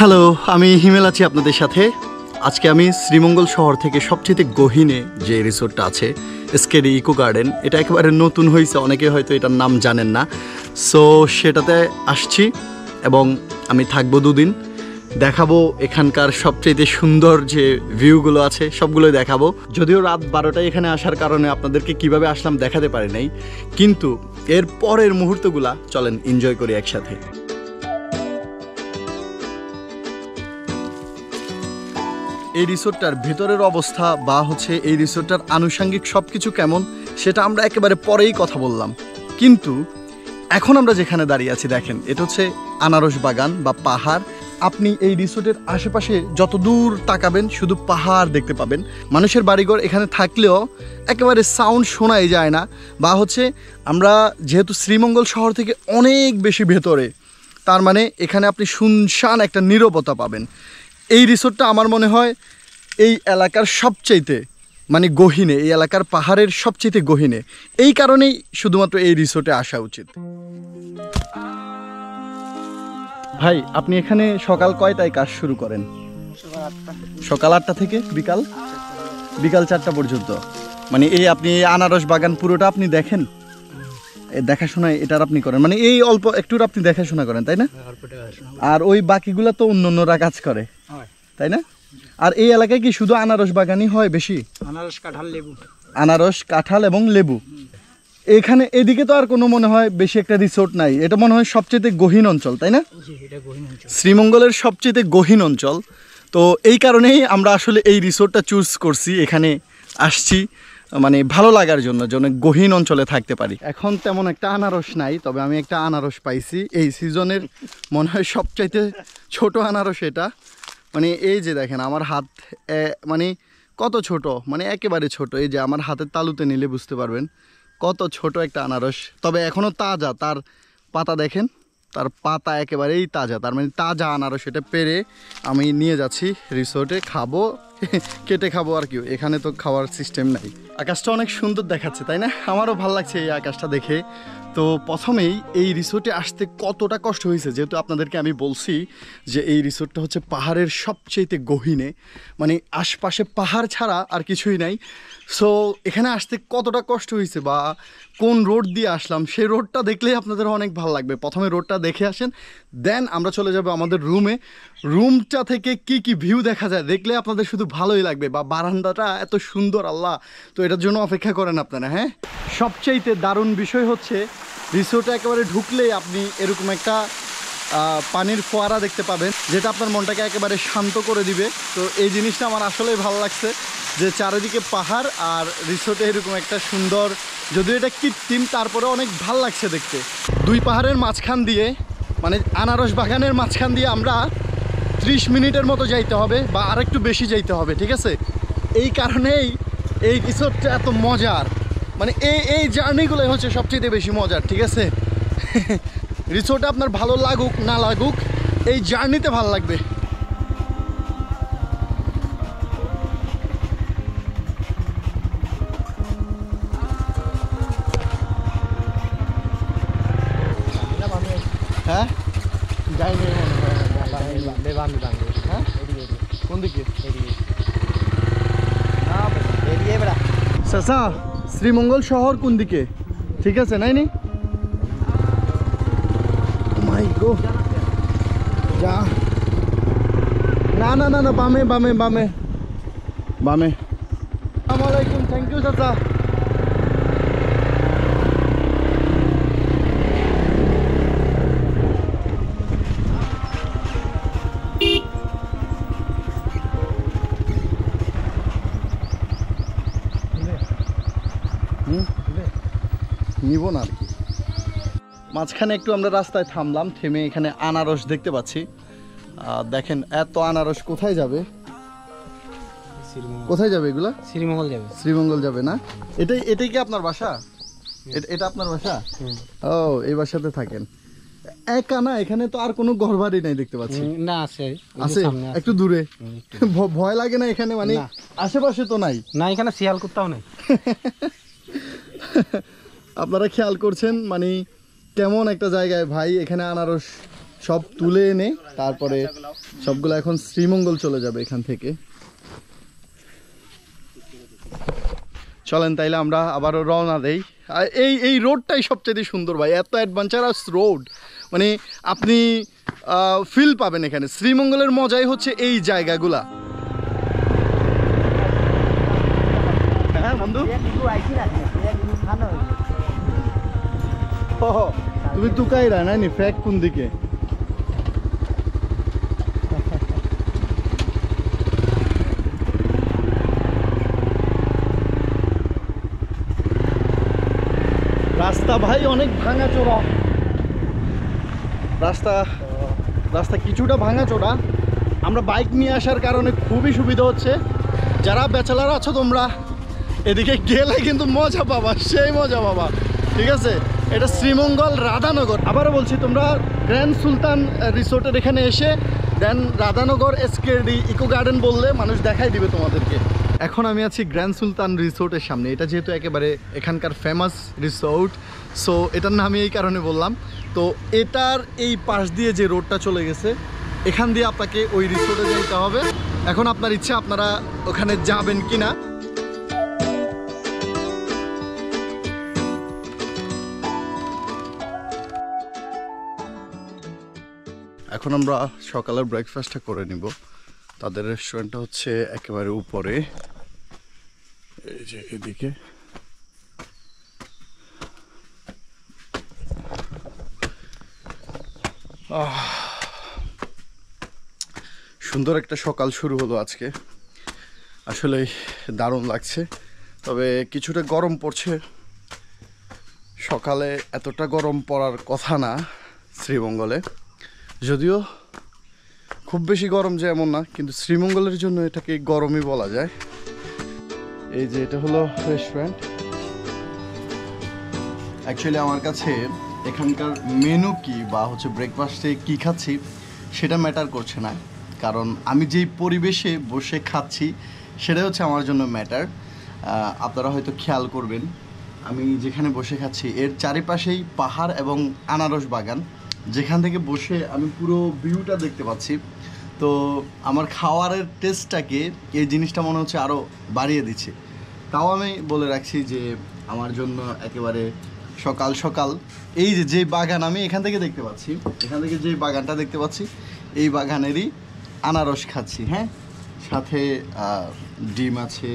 Hello, আমি হিমেল আছি আপনাদের সাথে। আজকে আমি শ্রীমঙ্গল শহর থেকে সবচেয়ে গহীনে যে রিসোর্টটা আছে এসকেডি ইকো গার্ডেন, এটা একেবারে নতুন হয়েছে, অনেকে হয়তো এটার নাম জানেন না। সো সেটাতে আসছি এবং আমি থাকবো 2 দিন। দেখাবো এখানকার সবচেয়ে সুন্দর যে ভিউগুলো আছে সবগুলোই দেখাবো। যদিও রাত 12টায় এখানে আসার কারণে আপনাদেরকে কিভাবে আসলাম দেখাতে পারি নাই, কিন্তু এর পরের মুহূর্তগুলা চলেন এনজয় করি একসাথে। এই রিসোর্টটার ভেতরের অবস্থা বা হচ্ছে এই রিসোর্টটার আনুষঙ্গিক সব কিছু কেমন সেটা আমরা একেবারে পরেই কথা বললাম, কিন্তু এখন আমরা যেখানে দাঁড়িয়ে আছি দেখেন, এটা হচ্ছে আনারস বাগান বা পাহাড়। আপনি এই রিসোর্টের আশেপাশে যত দূর তাকাবেন শুধু পাহাড় দেখতে পাবেন। মানুষের বাড়িঘর এখানে থাকলেও একেবারে সাউন্ড শোনাই যায় না, বা হচ্ছে আমরা যেহেতু শ্রীমঙ্গল শহর থেকে অনেক বেশি ভেতরে, তার মানে এখানে আপনি শুনশান একটা নীরবতা পাবেন। এই রিসোর্টটা আমার মনে হয় এই এলাকার সবচাইতে মানে গহীনে, এই এলাকার পাহাড়ের সবচেয়ে গহীনে। এই কারণেই শুধুমাত্র এই রিসোর্টে আসা উচিত। ভাই, আপনি এখানে সকাল কয়টায় কাজ শুরু করেন? সকাল 8টা থেকে বিকাল 4টা পর্যন্ত। মানে এই আপনি আনারস বাগান পুরোটা আপনি দেখেন, দেখাশোনা এটার আপনি করেন, মানে এই অল্প একটুর আপনি দেখাশোনা করেন, তাই না? আর ওই বাকিগুলো তো অন্যরা কাজ করে, তাই না? আর এই এলাকায় কি শুধু আনারস বাগানই হয় বেশি? আনারস, কাঁঠাল এবং লেবু। এখানে এদিকে তো আর কোনো মনে হয় বেশি একটা রিসোর্ট নাই। এটা মনে হয় সবচেয়ে গহীন অঞ্চল, তাই না? শ্রীমঙ্গলের সবচেয়ে গহীন অঞ্চল। তো এই কারণেই আমরা আসলে এই রিসোর্টটা চুজ করছি, এখানে আসছি মানে ভালো লাগার জন্য, যেন গহীন অঞ্চলে থাকতে পারি। এখন তেমন একটা আনারস নাই, তবে আমি একটা আনারস পাইছি এই সিজনের, মনে হয় সবচাইতে ছোট আনারস এটা। মানে এই যে দেখেন আমার হাত, মানে কত ছোট, মানে একেবারে ছোট। এই যে আমার হাতের তালুতে নিলে বুঝতে পারবেন কত ছোট একটা আনারস। তবে এখনও তাজা, তার পাতা দেখেন, তার পাতা একেবারেই তাজা, তার মানে তাজা আনারস। এটা পেরে আমি নিয়ে যাচ্ছি রিসোর্টে, খাবো, কেটে খাবো আর কি। এখানে তো খাওয়ার সিস্টেম নাই। আকাশটা অনেক সুন্দর দেখাচ্ছে, তাই না? আমারও ভালো লাগছে এই আকাশটা দেখে। তো প্রথমেই এই রিসোর্টে আসতে কতটা কষ্ট হয়েছে, যেহেতু আপনাদেরকে আমি বলছি যে এই রিসোর্টটা হচ্ছে পাহাড়ের সবচেয়ে গহীনে, মানে আশপাশে পাহাড় ছাড়া আর কিছুই নাই। সো এখানে আসতে কতটা কষ্ট হয়েছে বা কোন রোড দিয়ে আসলাম সেই রোডটা দেখলেই আপনাদের অনেক ভালো লাগবে। প্রথমে রোডটা দেখে আসেন, দেন আমরা চলে যাব আমাদের রুমে। রুমটা থেকে কি কি ভিউ দেখা যায় দেখলে আপনাদের শুধু ভালোই লাগবে, বা বারান্দাটা এত সুন্দর, আল্লাহ! তো এটার জন্য অপেক্ষা করেন আপনারা। হ্যাঁ, সবচাইতে দারুণ বিষয় হচ্ছে রিসোর্টে একেবারে ঢুকলেই আপনি এরকম একটা পানির ফোয়ারা দেখতে পাবেন, যেটা আপনার মনটাকে একেবারে শান্ত করে দিবে। তো এই জিনিসটা আমার আসলেই ভালো লাগছে, যে চারিদিকে পাহাড় আর রিসোর্টে এরকম একটা সুন্দর, যদিও এটা কৃত্রিম, তারপরে অনেক ভাল লাগছে দেখতে। 2 পাহাড়ের মাঝখান দিয়ে, মানে আনারস বাগানের মাঝখান দিয়ে আমরা 30 মিনিটের মতো যাইতে হবে, বা আরেকটু বেশি যাইতে হবে, ঠিক আছে? এই কারণেই এই রিসোর্টটা এত মজার, মানে এই জার্নিগুলোই হচ্ছে সবচেয়ে বেশি মজার, ঠিক আছে? রিসোর্টে আপনার ভালো লাগুক না লাগুক, এই জার্নিতে ভালো লাগবে। হ্যাঁ, যাইনি হ্যাঁ, কোন দিকে? চাচা, শ্রীমঙ্গল শহর কোন দিকে? ঠিক আছে, নাইনি যা, না না না না, বামে বামে বামে বামে। আসসালামু আলাইকুম, থ্যাংক ইউ চাচা। নিব না আর কি। মাঝখানে একটু আমরা রাস্তায় থামলাম, থেমে এখানে আনারস দেখতে পাচ্ছি। দেখেন এত আনারস কোথায় যাবে, কোথায় যাবে এগুলা? শ্রীমঙ্গল যাবে। শ্রীমঙ্গল যাবে না? এটাই কি আপনার বাসা? এটা আপনার বাসা? ও, এই বাসাতে থাকেন একা? না, এখানে তো আর কোনো ঘর বাড়ি নাই দেখতে পাচ্ছি। না, আছে আছে, একটু দূরে। ভয় লাগে না এখানে? মানে আশেপাশে তো নাই? না, এখানে শিয়াল কুত্তাও নাই। আপনারা খেয়াল করছেন মানে কেমন একটা জায়গায় ভাই, এখানে আনারস সব তুলে এনে তারপরে সবগুলো এখন শ্রীমঙ্গল চলে যাবে এখান থেকে। চলেন তাইলে আমরা আবারও রওনা দেই। আর এই রোডটাই সবচেয়ে সুন্দর ভাই, এত অ্যাডভেঞ্চারাস রোড, মানে আপনি ফিল পাবেন এখানে। শ্রীমঙ্গলের মজাই হচ্ছে এই জায়গাগুলা। হ্যাঁ বন্ধু, তুমি তুকাইরা নাইনি ফ্যাক কোন দিকে? রাস্তা ভাই অনেক ভাঙা চোরা, রাস্তা কিছুটা ভাঙা চোরা। আমরা বাইক নিয়ে আসার কারণে খুবই সুবিধা হচ্ছে। যারা ব্যাচেলার আছো তোমরা এদিকে গেলে কিন্তু মজা পাবা, সেই মজা পাবা, ঠিক আছে? এটা শ্রীমঙ্গল রাধানগর। আবারও বলছি, তোমরা গ্র্যান্ড সুলতান রিসোর্টের এখানে এসে দেন রাধানগর এসকেডি ইকো গার্ডেন বললে মানুষ দেখাই দিবে তোমাদেরকে। এখন আমি আছি গ্র্যান্ড সুলতান রিসোর্টের সামনে। এটা যেহেতু একেবারে এখানকার ফেমাস রিসোর্ট, সো এটার নাম এই কারণে বললাম। তো এটার এই পাশ দিয়ে যে রোডটা চলে গেছে, এখান দিয়ে আপনাকে ওই রিসোর্টে যেতে হবে। এখন আপনার ইচ্ছা আপনারা ওখানে যাবেন কিনা। এখন আমরা সকালের ব্রেকফাস্টটা করে নিব। তাদের রেস্টুরেন্টটা হচ্ছে একেবারে উপরে, এই যে এদিকে। সুন্দর একটা সকাল শুরু হলো আজকে, আসলে দারুণ লাগছে। তবে কিছুটা গরম পড়ছে, সকালে এতটা গরম পড়ার কথা না শ্রীমঙ্গলে, যদিও খুব বেশি গরম যে এমন না, কিন্তু শ্রীমঙ্গলের জন্য এটাকে গরমই বলা যায়। এই যে এটা হলো রেস্টুরেন্ট। অ্যাকচুয়ালি আমার কাছে এখানকার মেনু কি বা হচ্ছে ব্রেকফাস্টে কি খাচ্ছি সেটা ম্যাটার করছে না, কারণ আমি যেই পরিবেশে বসে খাচ্ছি সেটাই হচ্ছে আমার জন্য ম্যাটার। আপনারা হয়তো খেয়াল করবেন, আমি যেখানে বসে খাচ্ছি এর চারিপাশেই পাহাড় এবং আনারস বাগান, যেখান থেকে বসে আমি পুরো ভিউটা দেখতে পাচ্ছি। তো আমার খাওয়ারের টেস্টটাকে এই জিনিসটা মনে হচ্ছে আরও বাড়িয়ে দিচ্ছে। তাও আমি বলে রাখছি যে আমার জন্য একেবারে সকাল সকাল এই যে বাগান আমি এখান থেকে দেখতে পাচ্ছি, এখান থেকে যে বাগানটা দেখতে পাচ্ছি এই বাগানেরই আনারস খাচ্ছি। হ্যাঁ, সাথে ডিম আছে,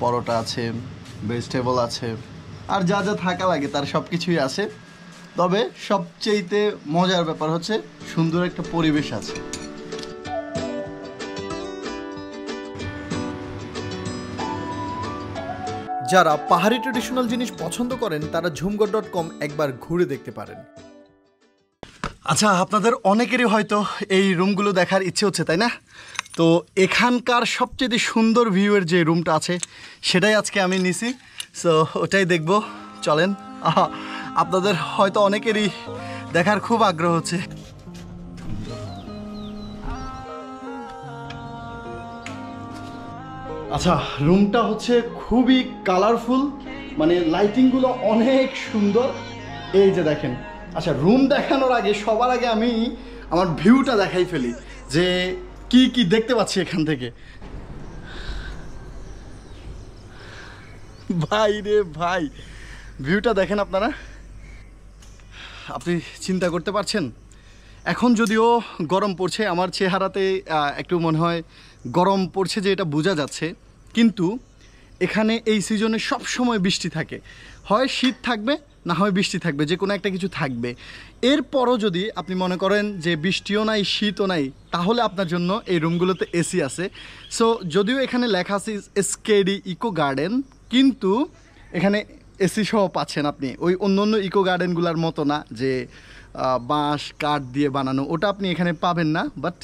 পরোটা আছে, ভেজিটেবল আছে, আর যা যা থাকা লাগে তার সব কিছুই আছে। তবে সবচেয়েতে মজার ব্যাপার হচ্ছে সুন্দর একটা পরিবেশ আছে। যারা পাহাড়ি ট্রেডিশনাল জিনিস পছন্দ করেন তারা ঝুমঘর.com একবার ঘুরে দেখতে পারেন। আচ্ছা, আপনাদের অনেকেরই হয়তো এই রুমগুলো দেখার ইচ্ছে হচ্ছে, তাই না? তো এখানকার সবচেয়ে সুন্দর ভিউয়ের যে রুমটা আছে সেটাই আজকে আমি নিছি, সো ওটাই দেখব। চলেন, আপনাদের হয়তো অনেকেরই দেখার খুব আগ্রহ হচ্ছে। আচ্ছা, রুমটা হচ্ছে খুবই কালারফুল, মানে লাইটিংগুলো অনেক সুন্দর। এই যে দেখেন। আচ্ছা, রুম দেখানোর আগে সবার আগে আমি আমার ভিউটা দেখাই ফেলি যে কি কি দেখতে পাচ্ছি এখান থেকে। ভাই রে ভাই, ভিউটা দেখেন আপনারা। আপনি চিন্তা করতে পারছেন, এখন যদিও গরম পড়ছে, আমার চেহারাতে একটু মনে হয় গরম পড়ছে যে এটা বোঝা যাচ্ছে, কিন্তু এখানে এই সিজনে সব সময় বৃষ্টি থাকে। হয় শীত থাকবে, না হয় বৃষ্টি থাকবে, যে কোনো একটা কিছু থাকবে। এরপরও যদি আপনি মনে করেন যে বৃষ্টিও নাই শীতও নাই, তাহলে আপনার জন্য এই রুমগুলোতে এসি আছে। সো যদিও এখানে লেখা আছে এসকেডি ইকো গার্ডেন, কিন্তু এখানে এসি সহ পাচ্ছেন আপনি। ওই অন্য অন্য ইকো গার্ডেনগুলোর মতো না যে বাঁশ কাঠ দিয়ে বানানো, ওটা আপনি এখানে পাবেন না, বাট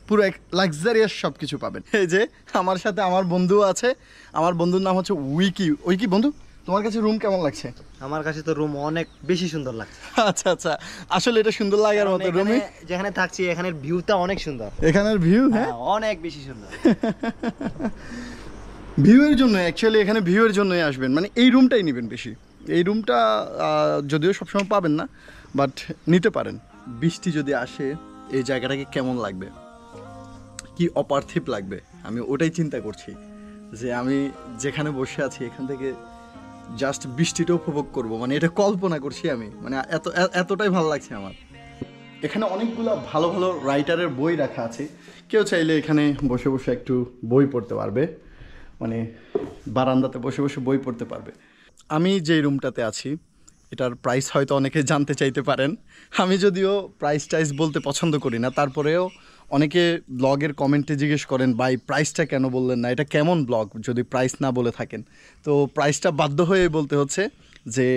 পুরো লাক্সারিয়াস সব কিছু পাবেন। এই যে আমার সাথে আমার বন্ধু আছে, আমার বন্ধুর নাম হচ্ছে উইকি। বন্ধু, তোমার কাছে রুম কেমন লাগছে? আমার কাছে তো রুম অনেক বেশি সুন্দর লাগছে। আচ্ছা আচ্ছা, আসলে এটা সুন্দর লাগার মতো। রুমে যেখানে থাকছি এখানের ভিউটা অনেক সুন্দর। এখানের ভিউ, হ্যাঁ, অনেক বেশি সুন্দর। ভিউয়ের জন্য অ্যাকচুয়ালি এখানে ভিউয়ের জন্যই আসবেন, মানে এই রুমটাই নেবেন বেশি। এই রুমটা যদিও সবসময় পাবেন না, বাট নিতে পারেন। বৃষ্টি যদি আসে এই জায়গাটাকে কেমন লাগবে, কি অপার্থিব লাগবে, আমি ওটাই চিন্তা করছি যে আমি যেখানে বসে আছি এখান থেকে জাস্ট বৃষ্টিটা উপভোগ করব, মানে এটা কল্পনা করছি আমি, মানে এতটাই ভালো লাগছে আমার। এখানে অনেকগুলো ভালো ভালো রাইটারের বই রাখা আছে, কেউ চাইলে এখানে বসে বসে একটু বই পড়তে পারবে, মানে বারান্দাতে বসে বসে বই পড়তে পারবে। আমি যে রুমটাতে আছি এটার প্রাইস হয়তো অনেকে জানতে চাইতে পারেন। আমি যদিও প্রাইস টাইস বলতে পছন্দ করি না, তারপরেও অনেকে ব্লগের কমেন্টে জিজ্ঞেস করেন ভাই প্রাইসটা কেন বললেন না, এটা কেমন ব্লগ যদি প্রাইস না বলে থাকেন। তো প্রাইসটা বাধ্য হয়ে বলতে হচ্ছে যে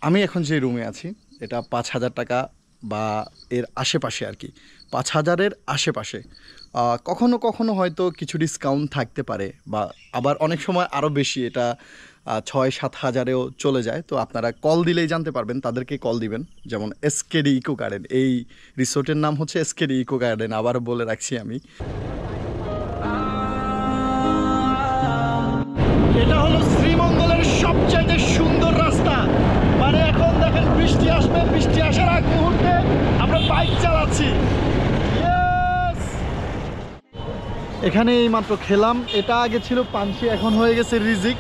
আমি এখন যে রুমে আছি এটা 5,000 টাকা বা এর আশেপাশে আর কি, 5,000-এর আশেপাশে। কখনো কখনো হয়তো কিছু ডিসকাউন্ট থাকতে পারে, বা আবার অনেক সময় আরও বেশি, এটা 6-7 হাজারেও চলে যায়। তো আপনারা কল দিলেই জানতে পারবেন, তাদেরকে কল দিবেন। যেমন এসকেডি ইকো গার্ডেন, এই রিসোর্টের নাম হচ্ছে এসকেডি ইকো গার্ডেন, আবারও বলে রাখছি আমি। এটা হলো শ্রীমঙ্গলের সবচাইতে সুন্দর রাস্তা, মানে এখন দেখেন বৃষ্টি আসবে, বৃষ্টি আসার আগ মুহূর্তে আমরা বাইক চালাচ্ছি। এখানে এইমাত্র খেলাম, এটা আগে ছিল পানসি, এখন হয়ে গেছে রিজিক,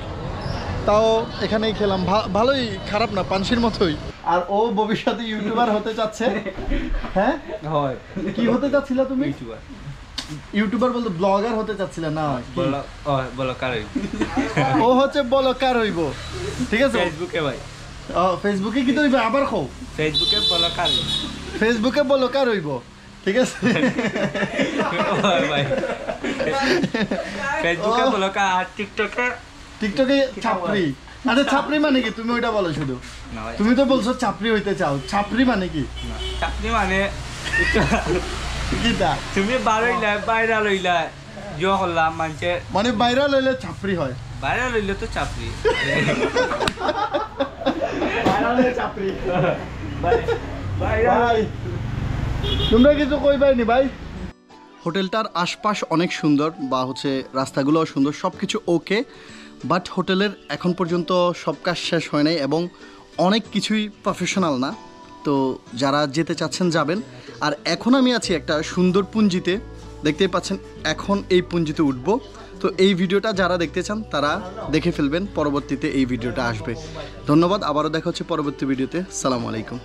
তাও এখানেই খেলাম, ভালোই, খারাপ না, পানসির মতোই। আর ও ভবিষ্যতে ইউটিউবার হতে চাচ্ছে। হ্যাঁ হয়, কি হতে চাচ্ছিলা তুমি? ইউটিউবার বলতে ব্লগার হতে চাচ্ছিল না? ও হচ্ছে ব্লগার হইব, ঠিক আছে। ফেসবুকে ভাই, ফেসবুকে কি তো হইবে, আবার খাও ফেসবুকে ব্লগার, ফেসবুকে ব্লগার হইব, ঠিক আছে। ফেসবুকে ব্লগার আর টিকটকে ছাপরি। আচ্ছা ছাপরি মানে কি, তুমি ওইটা বলো শুধু, তুমি তো বলছো ছাপরি হইতে চাও, ছাপরি মানে কি? চাপনি মানে কিটা তুমি ভাইরাল হইলা জো করলাম মানুষের, মানে ভাইরাল হইলে ছাপরি হয়, ভাইরাল হইলে তো চাপরি, ভাইরাল হইলে ছাপরি। ভাই তোমরা কিছু কইবাইনি ভাই? হোটেলটার আশপাশ অনেক সুন্দর, বা হচ্ছে রাস্তাগুলোও সুন্দর, সব কিছু ওকে, বাট হোটেলের এখন পর্যন্ত সব কাজ শেষ হয় নাই এবং অনেক কিছুই প্রফেশনাল না। তো যারা যেতে চাচ্ছেন যাবেন। আর এখন আমি আছি একটা সুন্দর পুঞ্জিতে, দেখতেই পাচ্ছেন, এখন এই পুঞ্জিতে উঠব। তো এই ভিডিওটা যারা দেখতে চান তারা দেখে ফেলবেন, পরবর্তীতে এই ভিডিওটা আসবে। ধন্যবাদ, আবারও দেখা হচ্ছে পরবর্তী ভিডিওতে। সালামু আলাইকুম।